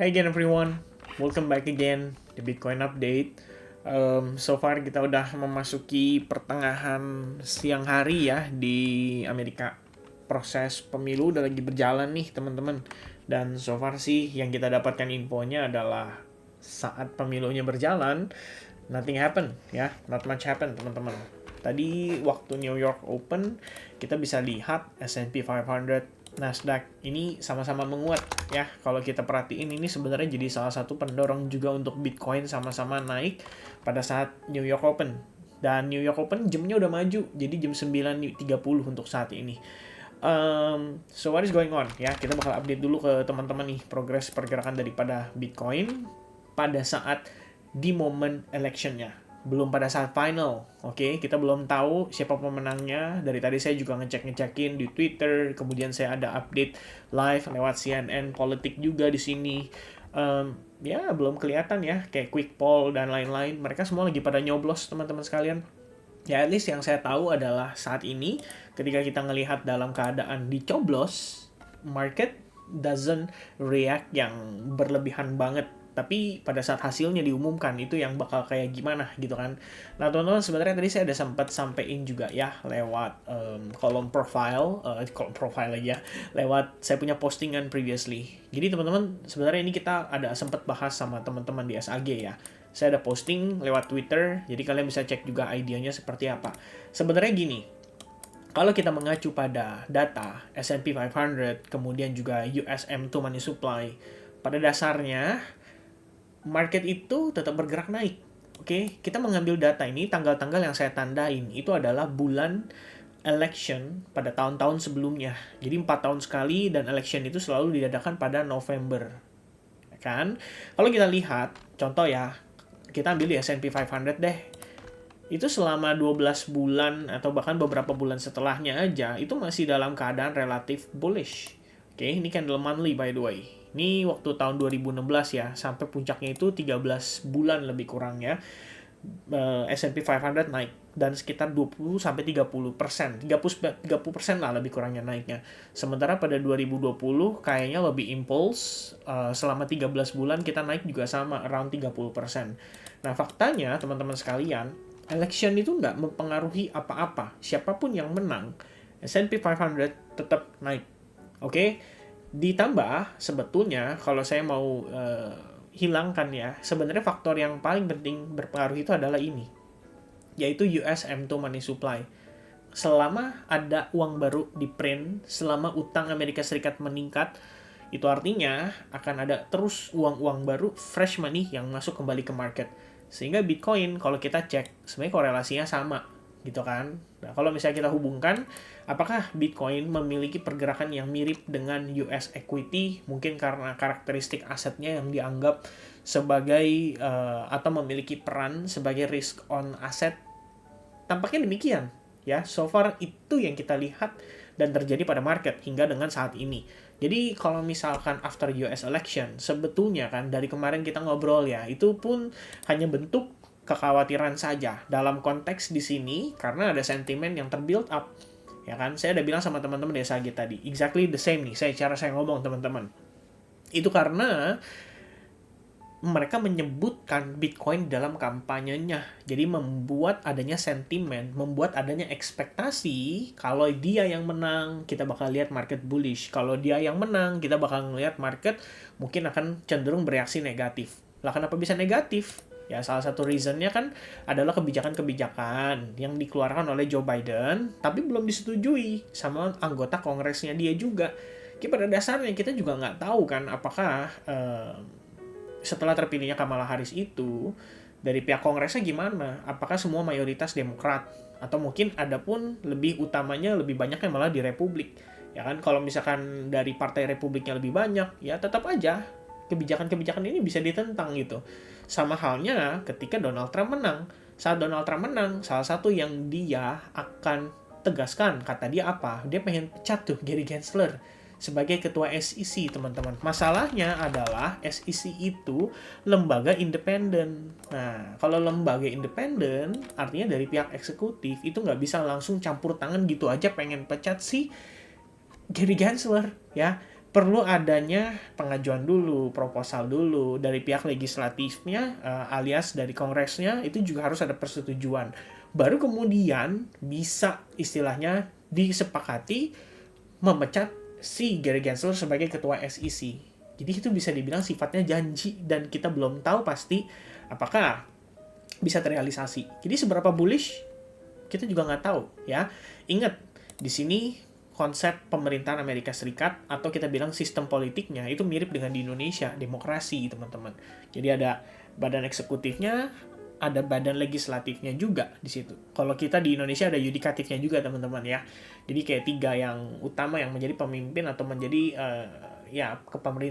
Hi again everyone, welcome back again di Bitcoin Update. So far kita udah memasuki pertengahan siang hari ya di Amerika. Proses pemilu udah lagi berjalan nih teman-teman. Dan so far sih yang kita dapatkan infonya adalah saat pemilunya berjalan, nothing happen ya, not much happen teman-teman. Tadi waktu New York Open kita bisa lihat S&P 500, Nasdaq ini sama-sama menguat ya. Kalau kita perhatiin ini sebenarnya jadi salah satu pendorong juga untuk Bitcoin sama-sama naik pada saat New York Open. Dan New York Open jamnya udah maju, jadi jam 9.30 untuk saat ini. So what is going on ya? Kita bakal update dulu ke teman-teman nih progres pergerakan daripada Bitcoin pada saat di momen electionnya. Belum pada saat final, oke? Kita belum tahu siapa pemenangnya. Dari tadi saya juga ngecekin di Twitter, kemudian saya ada update live lewat CNN Politik juga di sini. Ya belum kelihatan ya, kayak quick poll dan lain-lain. Mereka semua lagi pada nyoblos teman-teman sekalian. Ya at least yang saya tahu adalah saat ini ketika kita ngelihat dalam keadaan dicoblos, market doesn't react yang berlebihan banget. Tapi pada saat hasilnya diumumkan itu yang bakal kayak gimana gitu kan. Nah teman-teman sebenarnya tadi saya ada sempat sampein juga ya lewat kolom profile lagi ya, lewat saya punya postingan previously. Jadi teman-teman sebenarnya ini kita ada sempat bahas sama teman-teman di SAG ya. Saya ada posting lewat Twitter, jadi kalian bisa cek juga idenya seperti apa. Sebenarnya gini, kalau kita mengacu pada data S&P 500, kemudian juga USM2 Money Supply, pada dasarnya market itu tetap bergerak naik. Oke, kita mengambil data ini, tanggal-tanggal yang saya tandain, itu adalah bulan election pada tahun-tahun sebelumnya. Jadi 4 tahun sekali dan election itu selalu diadakan pada November. Kan? Kalau kita lihat, contoh ya, kita ambil di S&P 500 deh. Itu selama 12 bulan atau bahkan beberapa bulan setelahnya aja, itu masih dalam keadaan relatif bullish. Oke, ini candle monthly by the way. Ini waktu tahun 2016 ya, sampai puncaknya itu 13 bulan lebih kurang ya. S&P 500 naik dan sekitar 20-30%, 30% lah lebih kurangnya naiknya. Sementara pada 2020 kayaknya lebih impuls, selama 13 bulan kita naik juga sama around 30%. Nah faktanya teman-teman sekalian, election itu nggak mempengaruhi apa-apa. Siapapun yang menang, S&P 500 tetap naik. Oke? Ditambah sebetulnya kalau saya mau hilangkan ya, sebenarnya faktor yang paling penting berpengaruh itu adalah ini, yaitu USM2 Money Supply. Selama ada uang baru di print, selama utang Amerika Serikat meningkat, itu artinya akan ada terus uang-uang baru, fresh money yang masuk kembali ke market. Sehingga Bitcoin kalau kita cek, sebenarnya korelasinya sama gitu kan. Nah, kalau misalnya kita hubungkan, apakah Bitcoin memiliki pergerakan yang mirip dengan US equity? Mungkin karena karakteristik asetnya yang dianggap sebagai atau memiliki peran sebagai risk on asset. Tampaknya demikian ya. So far itu yang kita lihat dan terjadi pada market hingga dengan saat ini. Jadi kalau misalkan after US election, sebetulnya kan dari kemarin kita ngobrol ya, itu pun hanya bentuk kekhawatiran saja dalam konteks di sini karena ada sentimen yang terbuild up ya kan. Saya udah bilang sama teman-teman di SAG tadi exactly the same nih cara saya ngomong teman-teman, itu karena mereka menyebutkan Bitcoin dalam kampanyenya, jadi membuat adanya sentimen, membuat adanya ekspektasi kalau dia yang menang kita bakal lihat market bullish, kalau dia yang menang kita bakal ngelihat market mungkin akan cenderung bereaksi negatif. Lah kenapa bisa negatif? Ya salah satu reasonnya kan adalah kebijakan-kebijakan yang dikeluarkan oleh Joe Biden tapi belum disetujui sama anggota kongresnya dia juga. Jadi pada dasarnya kita juga nggak tahu kan apakah setelah terpilihnya Kamala Harris itu dari pihak kongresnya gimana, apakah semua mayoritas Demokrat atau mungkin ada pun lebih utamanya lebih banyaknya malah di Republik ya kan. Kalau misalkan dari partai Republiknya lebih banyak ya tetap aja kebijakan-kebijakan ini bisa ditentang gitu. Sama halnya ketika Donald Trump menang. Saat Donald Trump menang, salah satu yang dia akan tegaskan, kata dia apa? Dia pengen pecat tuh Gary Gensler sebagai ketua SEC, teman-teman. Masalahnya adalah SEC itu lembaga independen. Nah, kalau lembaga independen, artinya dari pihak eksekutif itu nggak bisa langsung campur tangan gitu aja pengen pecat si Gary Gensler, ya. perlu adanya pengajuan dulu, proposal dulu dari pihak legislatifnya, alias dari kongresnya, itu juga harus ada persetujuan. Baru kemudian bisa istilahnya disepakati memecat si Gary Gensler sebagai ketua SEC. Jadi itu bisa dibilang sifatnya janji dan kita belum tahu pasti apakah bisa terrealisasi. Jadi seberapa bullish kita juga nggak tahu ya. Ingat di sini konsep pemerintahan Amerika Serikat atau kita bilang sistem politiknya itu mirip dengan di Indonesia, demokrasi teman-teman. Jadi ada badan eksekutifnya, ada badan legislatifnya juga di situ. Kalau kita di Indonesia ada yudikatifnya juga teman-teman ya. Jadi kayak 3 yang utama yang menjadi pemimpin atau menjadi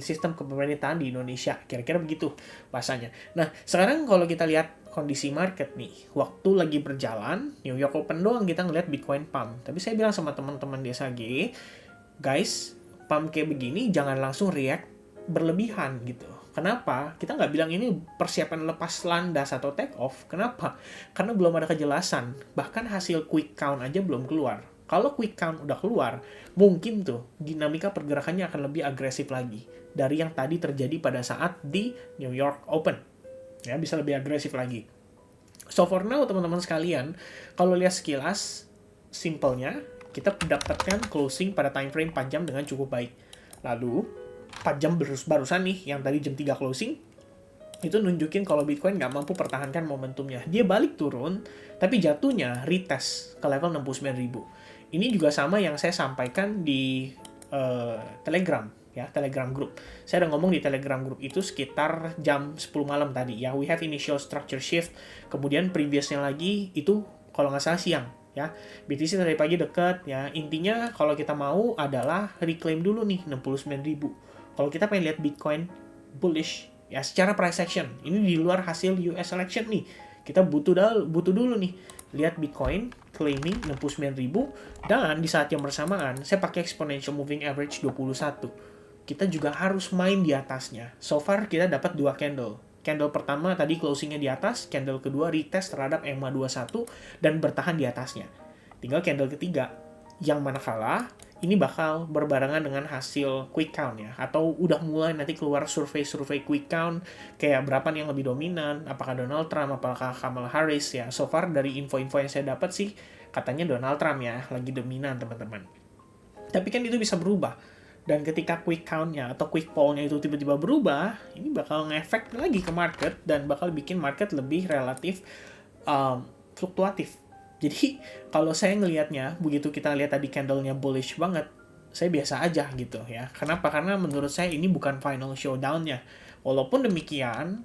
sistem kepemerintahan di Indonesia. Kira-kira begitu bahasanya. Nah, sekarang kalau kita lihat kondisi market nih, waktu lagi berjalan, New York Open doang kita ngeliat Bitcoin pump. Tapi saya bilang sama teman-teman di SAG, guys, pump kayak begini jangan langsung react berlebihan gitu. Kenapa? Kita nggak bilang ini persiapan lepas landas atau take off. Kenapa? Karena belum ada kejelasan. Bahkan hasil quick count aja belum keluar. Kalau quick count udah keluar, mungkin tuh dinamika pergerakannya akan lebih agresif lagi dari yang tadi terjadi pada saat di New York Open. Ya, bisa lebih agresif lagi. So for now, teman-teman sekalian, kalau lihat sekilas, simpelnya, kita dapatkan closing pada time frame 4 jam dengan cukup baik. Lalu, 4 jam barusan nih, yang tadi jam 3 closing, itu nunjukin kalau Bitcoin nggak mampu pertahankan momentumnya. Dia balik turun, tapi jatuhnya retest ke level 69.000. Ini juga sama yang saya sampaikan di Telegram, ya, Telegram group. Saya udah ngomong di Telegram group itu sekitar jam 10 malam tadi, ya. We have initial structure shift, kemudian previously lagi itu kalau nggak salah siang, ya. BTC tadi pagi deket, ya. Intinya kalau kita mau adalah reclaim dulu nih 69.000. Kalau kita pengen lihat Bitcoin bullish, ya secara price action, ini di luar hasil US election nih, kita butuh dulu nih lihat Bitcoin claiming 69.000 dan di saat yang bersamaan saya pakai exponential moving average 21. Kita juga harus main di atasnya. So far kita dapat 2 candle. Candle pertama tadi closingnya di atas, candle kedua retest terhadap EMA 21 dan bertahan di atasnya. Tinggal candle ketiga yang mana kalah ini bakal berbarengan dengan hasil quick count ya, atau udah mulai nanti keluar survei quick count kayak berapa nih yang lebih dominan, apakah Donald Trump, apakah Kamala Harris ya. So far dari info-info yang saya dapat sih katanya Donald Trump ya lagi dominan teman-teman. Tapi kan itu bisa berubah. Dan ketika quick count-nya atau quick poll-nya itu tiba-tiba berubah, ini bakal ngefek lagi ke market dan bakal bikin market lebih relatif fluktuatif. Jadi, kalau saya ngelihatnya, begitu kita lihat tadi candle-nya bullish banget, saya biasa aja gitu ya. Kenapa? Karena menurut saya ini bukan final showdown-nya. Walaupun demikian,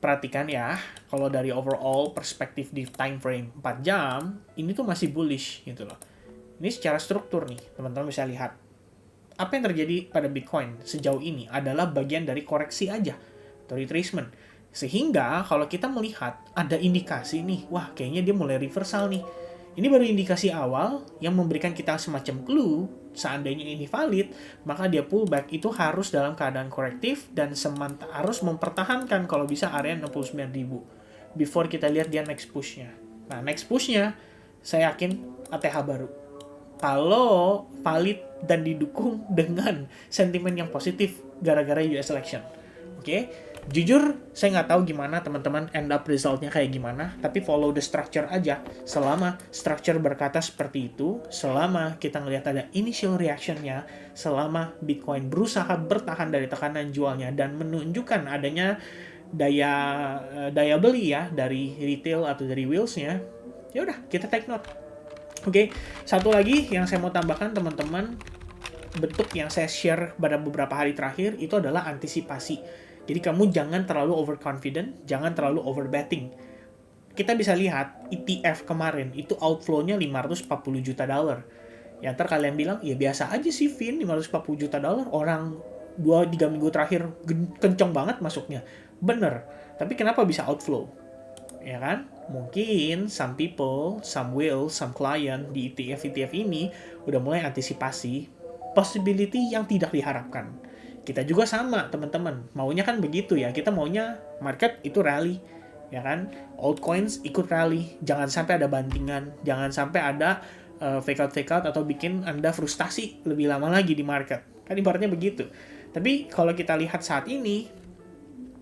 perhatikan ya, kalau dari overall perspektif di time frame 4 jam, ini tuh masih bullish gitu loh. Ini secara struktur nih, teman-teman bisa lihat. Apa yang terjadi pada Bitcoin sejauh ini adalah bagian dari koreksi aja, atau retracement. Sehingga kalau kita melihat ada indikasi nih, wah kayaknya dia mulai reversal nih. Ini baru indikasi awal yang memberikan kita semacam clue, seandainya ini valid, maka dia pullback itu harus dalam keadaan korektif dan harus mempertahankan kalau bisa area 69.000 before kita lihat dia next push-nya. Nah, next push-nya saya yakin ATH baru. Kalau valid dan didukung dengan sentimen yang positif gara-gara US election. Oke? Jujur, saya nggak tahu gimana teman-teman end up result-nya kayak gimana, tapi follow the structure aja. Selama structure berkata seperti itu, selama kita ngelihat ada initial reaction-nya, selama Bitcoin berusaha bertahan dari tekanan jualnya dan menunjukkan adanya daya beli ya dari retail atau dari wheels-nya, ya udah kita take note. Oke, satu lagi yang saya mau tambahkan teman-teman, bentuk yang saya share pada beberapa hari terakhir itu adalah antisipasi. Jadi kamu jangan terlalu overconfident, jangan terlalu overbetting. Kita bisa lihat ETF kemarin itu outflow-nya 540 juta dolar. Ya ntar kalian bilang, ya biasa aja sih Vin, 540 juta dolar. Orang 2-3 minggu terakhir kenceng banget masuknya. Bener, tapi kenapa bisa outflow? Ya kan? Mungkin some people, some whale, some client di ETF ini udah mulai antisipasi possibility yang tidak diharapkan. Kita juga sama, teman-teman. Maunya kan begitu ya. Kita maunya market itu rally, ya kan? Altcoins ikut rally. Jangan sampai ada bantingan. Jangan sampai ada fake out atau bikin Anda frustasi lebih lama lagi di market. Kan ibaratnya begitu. Tapi kalau kita lihat saat ini,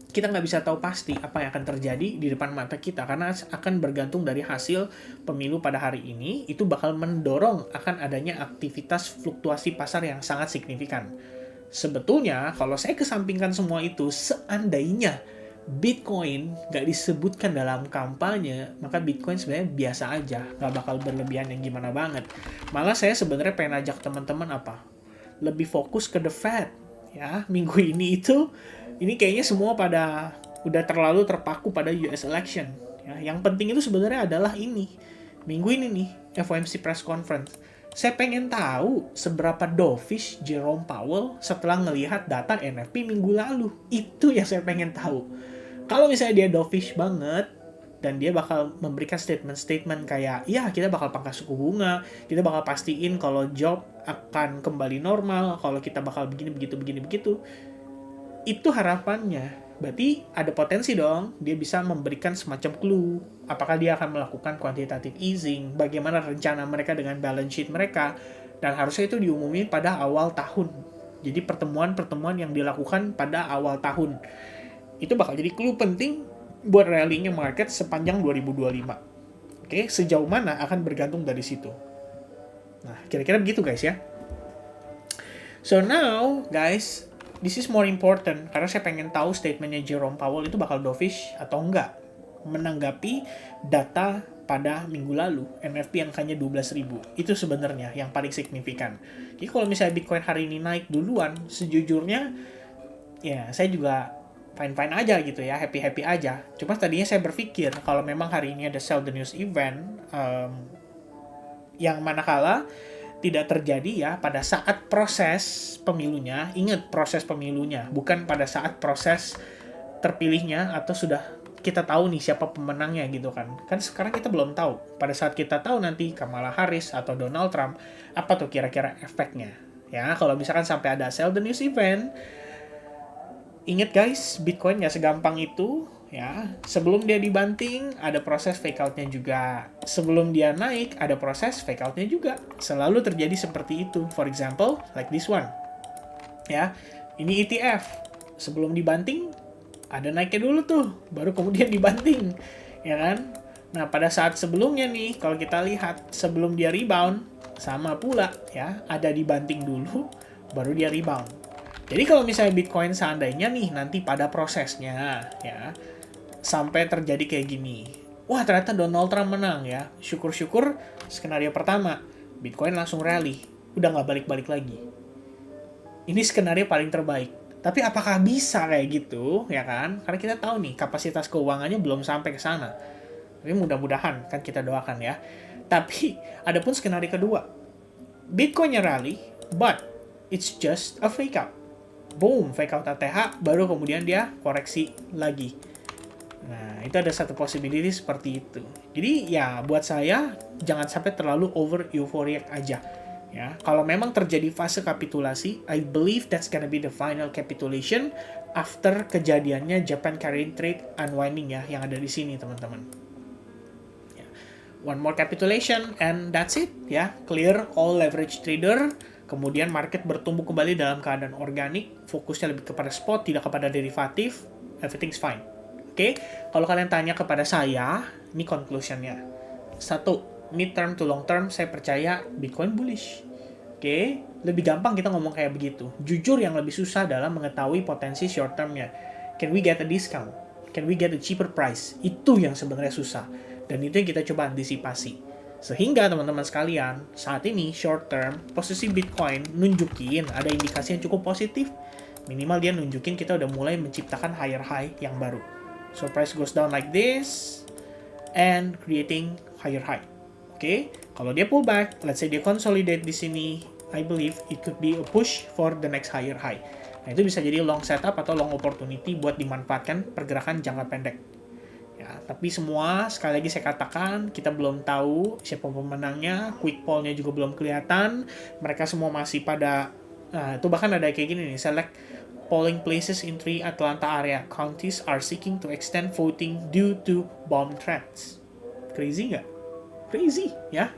kita nggak bisa tahu pasti apa yang akan terjadi di depan mata kita, karena akan bergantung dari hasil pemilu pada hari ini. Itu bakal mendorong akan adanya aktivitas fluktuasi pasar yang sangat signifikan. Sebetulnya kalau saya kesampingkan semua itu, seandainya Bitcoin nggak disebutkan dalam kampanye, maka Bitcoin sebenarnya biasa aja, nggak bakal berlebihan yang gimana banget. Malah saya sebenarnya pengen ajak teman-teman lebih fokus ke the Fed ya. Minggu ini kayaknya semua pada udah terlalu terpaku pada US election ya. Yang penting itu sebenarnya adalah minggu ini nih, FOMC press conference. Saya pengen tahu seberapa dovish Jerome Powell setelah ngelihat data NFP minggu lalu. Itu yang saya pengen tahu. Kalau misalnya dia dovish banget, dan dia bakal memberikan statement-statement kayak, ya kita bakal pangkas suku bunga, kita bakal pastiin kalau job akan kembali normal, kalau kita bakal begini, begitu. Itu harapannya. Berarti ada potensi dong, dia bisa memberikan semacam clue. Apakah dia akan melakukan quantitative easing, bagaimana rencana mereka dengan balance sheet mereka, dan harusnya itu diumumin pada awal tahun. Jadi pertemuan-pertemuan yang dilakukan pada awal tahun. Itu bakal jadi clue penting buat rally-nya market sepanjang 2025. Oke, sejauh mana akan bergantung dari situ. Nah, kira-kira begitu guys ya. So now, guys, this is more important, karena saya pengen tahu statementnya Jerome Powell itu bakal dovish atau enggak menanggapi data pada minggu lalu, NFP angkanya 12.000. Itu sebenarnya yang paling signifikan. Jadi kalau misalnya Bitcoin hari ini naik duluan, sejujurnya ya saya juga fine-fine aja gitu ya, happy-happy aja. Cuma tadinya saya berpikir kalau memang hari ini ada sell the news event, yang manakala tidak terjadi ya pada saat proses pemilunya. Ingat, proses pemilunya, bukan pada saat proses terpilihnya atau sudah kita tahu nih siapa pemenangnya gitu kan. Kan sekarang kita belum tahu. Pada saat kita tahu nanti Kamala Harris atau Donald Trump, apa tuh kira-kira efeknya. Ya, kalau misalkan sampai ada sell the news event, ingat guys, Bitcoin nggak segampang itu. Ya, sebelum dia dibanting, ada proses fake out-nya juga. Sebelum dia naik, ada proses fake out-nya juga. Selalu terjadi seperti itu. For example, like this one. Ya, ini ETF. Sebelum dibanting, ada naiknya dulu tuh, baru kemudian dibanting. Ya kan? Nah, pada saat sebelumnya nih, kalau kita lihat, sebelum dia rebound, sama pula, ya, ada dibanting dulu, baru dia rebound. Jadi kalau misalnya Bitcoin seandainya nih, nanti pada prosesnya, ya, sampai terjadi kayak gini. Wah, ternyata Donald Trump menang ya. Syukur-syukur skenario pertama, Bitcoin langsung rally. Udah nggak balik-balik lagi. Ini skenario paling terbaik. Tapi apakah bisa kayak gitu, ya kan? Karena kita tahu nih, kapasitas keuangannya belum sampai ke sana. Tapi mudah-mudahan, kan kita doakan ya. Tapi, ada pun skenario kedua. Bitcoin-nya rally, but it's just a fake out. Boom, fake out ATH, baru kemudian dia koreksi lagi. Nah, itu ada satu possibility seperti itu. Jadi ya buat saya jangan sampai terlalu over euphoric aja. Ya, kalau memang terjadi fase kapitulasi, I believe that's gonna be the final capitulation after kejadiannya Japan carry trade unwinding ya, yang ada di sini teman-teman. Ya. One more capitulation and that's it ya. Clear all leverage trader. Kemudian market bertumbuh kembali dalam keadaan organik, fokusnya lebih kepada spot, tidak kepada derivatif. Everything's fine. Oke, kalau kalian tanya kepada saya, ini conclusion-nya. 1, mid-term to long-term, saya percaya Bitcoin bullish. Oke, lebih gampang kita ngomong kayak begitu. Jujur yang lebih susah adalah mengetahui potensi short-term-nya. Can we get a discount? Can we get a cheaper price? Itu yang sebenarnya susah. Dan itu yang kita coba antisipasi. Sehingga teman-teman sekalian, saat ini short-term, posisi Bitcoin nunjukin ada indikasi yang cukup positif. Minimal dia nunjukin kita udah mulai menciptakan higher high yang baru. So price goes down like this and creating higher high. Oke, kalau dia pullback, let's say dia consolidate di sini, I believe it could be a push for the next higher high. Nah, itu bisa jadi long setup atau long opportunity buat dimanfaatkan pergerakan jangka pendek. Ya, tapi semua sekali lagi saya katakan kita belum tahu siapa pemenangnya, quick poll-nya juga belum kelihatan. Mereka semua masih pada itu bahkan ada kayak gini nih, select polling places in 3 Atlanta area counties are seeking to extend voting due to bomb threats. Crazy nggak? crazy ya.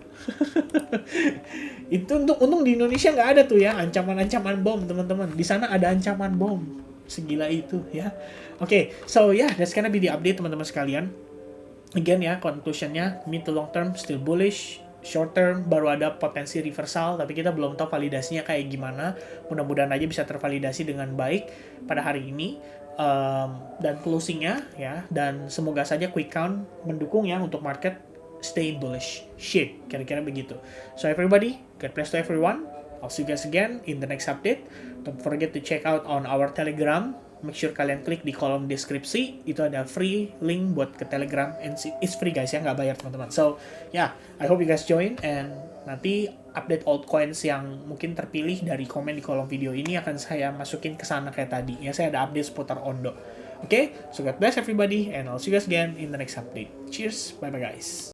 Itu untung di Indonesia nggak ada tuh ya ancaman-ancaman bom, teman-teman. Di sana ada ancaman bom, segila itu ya. Oke, so yeah, that's gonna be the update, teman-teman sekalian. Again ya, conclusionnya mid to long term still bullish. Short term baru ada potensi reversal, tapi kita belum tahu validasinya kayak gimana. Mudah-mudahan aja bisa tervalidasi dengan baik pada hari ini. Dan closingnya ya, dan semoga saja quick count mendukung ya untuk market stay bullish shit, kira-kira begitu. So everybody, God bless to everyone. I'll see you guys again in the next update. Don't forget to check out on our Telegram. Make sure kalian klik di kolom deskripsi, itu ada free link buat ke Telegram, and it's free guys ya, nggak bayar teman-teman. So yeah, I hope you guys join, and nanti update altcoins yang mungkin terpilih dari komen di kolom video ini akan saya masukin ke sana kayak tadi ya. Saya ada update seputar Ondo. Okay, so God bless everybody, and I'll see you guys again in the next update. Cheers, bye bye guys.